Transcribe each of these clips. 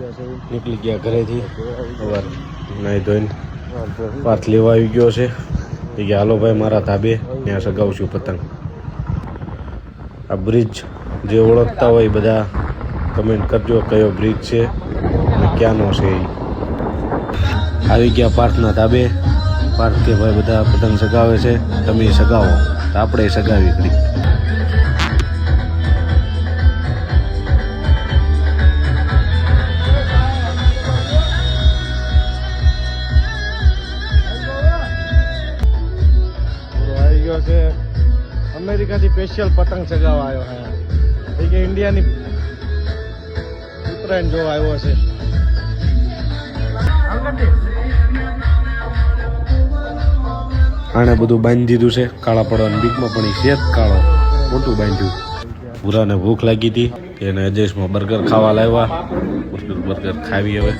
નીકળી ગયા ઘરેથી સવાર નાહી ધોઈને પાથ લેવા આવી ગયો છે એ કે હાલો ભાઈ મારા ધાબે ત્યાં સગાવું છું પતંગ. આ બ્રિજ જે ઓળખતા હોય બધા કમેન્ટ કરજો કયો બ્રિજ છે અને ક્યાંનો છે એ. આવી ગયા પાર્થના ધાબે. પાર્થ કે ભાઈ બધા પતંગ સગાવે છે તમે સગાવો તો આપણે સગાવી કરી. આવી ગયો છે અમેરિકાથી સ્પેશિયલ પતંગ સગાવવા આવ્યો હે એ કે ઇન્ડિયાની ઉત્તરાયણ જોવા આવ્યો છે. આને બધું બાંધી દીધું છે કાળા પડવાની બીકમાં પણ એ શેત કાળો મોટું બાંધ્યું. પૂરાને ભૂખ લાગી હતી એને અજેશમાં બર્ગર ખાવા લાવ્યા. બર્ગર ખાવી હવે.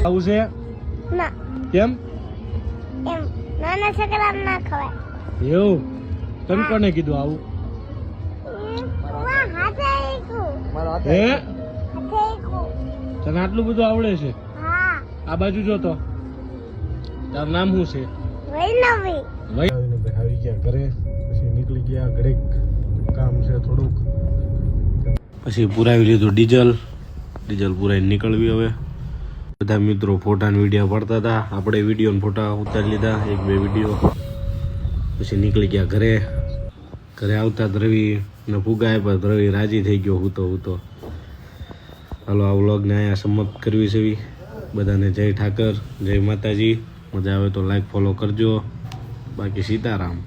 આવું છે કેમ નાના છોકરા ના ખવાય એવું તને કોને કીધું આવું હે તને આટલું બધું આવડે છે? આ બાજુ જો તો તારું નામ શું છે? આવી ગયા ઘરે પછી નીકળી ગયા ઘડીક કામ છે થોડુંક પછી પુરાવી લીધું ડીઝલ પુરાઈને નીકળવી હવે. બધા મિત્રો ફોટા ને વિડીયો પડતા હતા આપણે વિડીયો ને ફોટા ઉતારી લીધા 1-2 વિડીયો પછી નીકળી ગયા ઘરે આવતા રવિ ને ફુગા આપ્યા રવિ રાજી થઈ ગયો હું તો હાલો આ વ્લોગને અહીંયા સમાપ્ત કરવી છે. બધાને જય ઠાકર જય માતાજી. મજા આવે તો લાઈક ફોલો કરજો. બાકી સીતારામ.